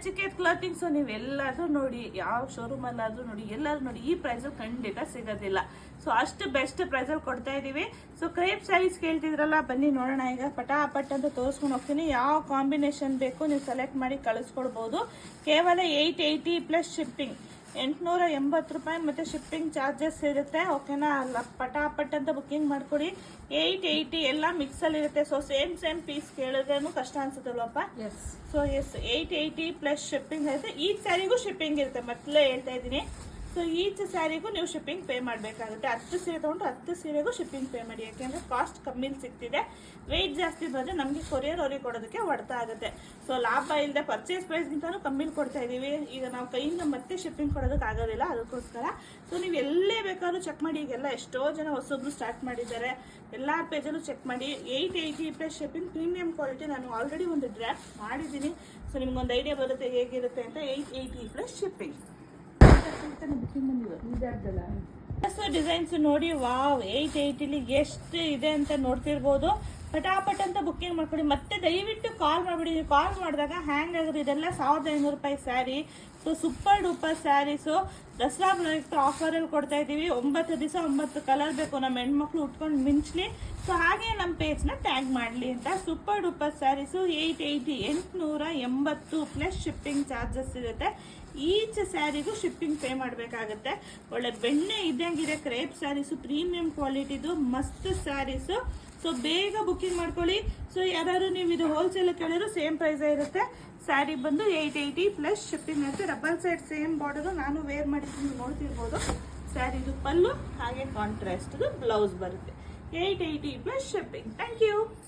Nachiket clothings ನೀವೆಲ್ಲಾದ್ರೂ ನೋಡಿ, ಯಾವ showroom ಅಲ್ಲಾದ್ರೂ ನೋಡಿ, ಎಲ್ಲಾದ್ರೂ ನೋಡಿ, ಈ ಪ್ರೈಸ್ ಖಂಡಿತ ಸಿಗೋದಿಲ್ಲ. ಸೊ ಅಷ್ಟು ಬೆಸ್ಟ್ ಪ್ರೈಸಲ್ಲಿ ಕೊಡ್ತಾ ಇದೀವಿ. ಸೊ ಕ್ರೇಪ್ ಸ್ಯಾರೀಸ್ ಕೇಳ್ತಿದ್ರಲ್ಲ, ಬನ್ನಿ ನೋಡೋಣ. ಈಗ ಪಟಾಪಟ್ ಅಂತ ತೋರಿಸ್ಕೊಂಡು ಹೋಗ್ತೀನಿ. ಯಾವ ಕಾಂಬಿನೇಷನ್ ಬೇಕು ನೀವು ಸೆಲೆಕ್ಟ್ ಮಾಡಿ ಕಳಿಸ್ಕೊಡ್ಬೋದು. ಕೇವಲ 880 ಪ್ಲಸ್ ಶಿಪ್ಪಿಂಗ್, 880 ರೂಪಾಯಿ ಮತ್ತು ಶಿಪ್ಪಿಂಗ್ ಚಾರ್ಜಸ್ ಇರುತ್ತೆ. ಓಕೆನಾ? ಅಲ್ಲ, ಪಟಾಪಟ್ ಅಂತ ಬುಕ್ಕಿಂಗ್ ಮಾಡ್ಕೊಡಿ. 880 ಎಲ್ಲ ಮಿಕ್ಸಲ್ಲಿ ಇರುತ್ತೆ. ಸೊ ಸೇಮ್ ಪೀಸ್ ಕೇಳಿದ್ರೇನು ಕಷ್ಟ ಅನ್ಸುತ್ತಲ್ವಪ್ಪ? ಸೊ 880 ಪ್ಲಸ್ ಶಿಪ್ಪಿಂಗ್ ಇರುತ್ತೆ. ಈ ಸ್ಯಾರಿಗೂ ಶಿಪ್ಪಿಂಗ್ ಇರುತ್ತೆ, ಮೊದಲೇ ಹೇಳ್ತಾ ಇದ್ದೀನಿ. ಸೊ ಈಚ್ ಸ್ಯಾರಿಗೂ ನೀವು ಶಿಪ್ಪಿಂಗ್ ಪೇ ಮಾಡಬೇಕಾಗುತ್ತೆ. 10 ಸೀರೆ ತೊಗೊಂಡ್ರೆ 10 ಸೀರೆಗೂ ಶಿಪ್ಪಿಂಗ್ ಪೇ ಮಾಡಿ. ಯಾಕೆಂದರೆ ಕಾಸ್ಟ್ ಕಮ್ಮಿಲಿ ಸಿಗ್ತಿದೆ. ವೆಯ್ಟ್ ಜಾಸ್ತಿ ಬಂದರೆ ನಮಗೆ ಕೊರಿಯರ್ ಅವ್ರಿಗೆ ಕೊಡೋದಕ್ಕೆ ಹೊಡ್ತಾ ಆಗುತ್ತೆ. ಸೊ ಲಾಭ ಇಲ್ಲದೆ ಪರ್ಚೇಸ್ ಪ್ರೈಸ್ಗಿಂತಲೂ ಕಮ್ಮಿಲಿ ಕೊಡ್ತಾ ಇದ್ದೀವಿ. ಈಗ ನಾವು ಕೈಯಿಂದ ಮತ್ತೆ ಶಿಪ್ಪಿಂಗ್ ಕೊಡೋದಕ್ಕೆ ಆಗೋದಿಲ್ಲ, ಅದಕ್ಕೋಸ್ಕರ. ಸೊ ನೀವು ಎಲ್ಲೇ ಬೇಕಾದ್ರೂ ಚೆಕ್ ಮಾಡಿ. ಈಗೆಲ್ಲ ಎಷ್ಟೋ ಜನ ಹೊಸೊಬ್ರು ಸ್ಟಾರ್ಟ್ ಮಾಡಿದ್ದಾರೆ. ಎಲ್ಲ ಪೇಜಲ್ಲೂ ಚೆಕ್ ಮಾಡಿ. 880 ಪ್ಲಸ್ ಶಿಪ್ಪಿಂಗ್, ಪ್ರೀಮಿಯಂ ಕ್ವಾಲಿಟಿ. ನಾನು ಆಲ್ರೆಡಿ ಒಂದು ಡ್ರಾಫ್ಟ್ ಮಾಡಿದ್ದೀನಿ. ಸೊ ನಿಮ್ಗೊಂದು ಐಡಿಯಾ ಬರುತ್ತೆ ಹೇಗಿರುತ್ತೆ ಅಂತ. 880 ಪ್ಲಸ್ ಶಿಪ್ಪಿಂಗ್. ಡಿಸೈನ್ಸ್ ನೋಡಿ, ವಾವ್, 880 ಎಷ್ಟು ಇದೆ ಅಂತ ನೋಡ್ತಿರ್ಬೋದು. ಪಟಾಪಟ್ ಅಂತ ಬುಕ್ಕಿಂಗ್ ಮಾಡ್ಕೊಡಿ. ಮತ್ತೆ ದಯವಿಟ್ಟು ಕಾಲ್ ಮಾಡಿಬಿಡಿ. ನೀವು ಕಾಲ್ ಮಾಡಿದಾಗ ಹ್ಯಾಂಗ್ ಆಗೋದು. ಇದೆಲ್ಲ 1500 ರೂಪಾಯಿ sari. So super duper saris. Dasara ಪ್ರಯುಕ್ತ ಆಫರಲ್ಲಿ ಕೊಡ್ತಾ ಇದ್ದೀವಿ. 9 ದಿವಸ 9 ಕಲರ್ ಬೇಕು, ನಮ್ಮ ಹೆಣ್ಮಕ್ಳು ಉಟ್ಕೊಂಡು ಮಿಂಚ್ಲಿ. ಸೊ ಹಾಗೆ ನಮ್ಮ ಪೇಜ್ನ ಟ್ಯಾಗ್ ಮಾಡಲಿ ಅಂತ. Super duper saris 880, 880 plus shipping charges ಇರುತ್ತೆ. ಈಚ್ ಸ್ಯಾರಿಗೂ ಶಿಪ್ಪಿಂಗ್ ಪೇ ಮಾಡಬೇಕಾಗುತ್ತೆ. ಒಳ್ಳೆ ಬೆಣ್ಣೆ ಇದ್ದಂಗಿದೆ ಕ್ರೇಪ್ ಸ್ಯಾರೀಸು, ಪ್ರೀಮಿಯಂ ಕ್ವಾಲಿಟಿದು ಮಸ್ತ್ ಸ್ಯಾರೀಸು. ಸೊ ಬೇಗ ಬುಕ್ಕಿಂಗ್ ಮಾಡ್ಕೊಳ್ಳಿ. ಸೊ ಯಾರು ನೀವು ಇದು ಹೋಲ್ಸೇಲ್ ಕೇಳಿದ್ರು ಸೇಮ್ ಪ್ರೈಸೇ ಇರುತ್ತೆ. ಸ್ಯಾರಿ ಬಂದು 880 ಪ್ಲಸ್ ಶಿಪ್ಪಿಂಗ್ ಇರುತ್ತೆ. Double side same border. ನಾನು ವೇರ್ ಮಾಡಿದ್ದೀನಿ, ನೋಡ್ತಿರ್ಬೋದು. ಸ್ಯಾರಿದು ಪಲ್ಲು ಹಾಗೆ ಕಾಂಟ್ರಾಸ್ಟ್ದು ಬ್ಲೌಸ್ ಬರುತ್ತೆ. 880 ಪ್ಲಸ್ ಶಿಪ್ಪಿಂಗ್. Thank you.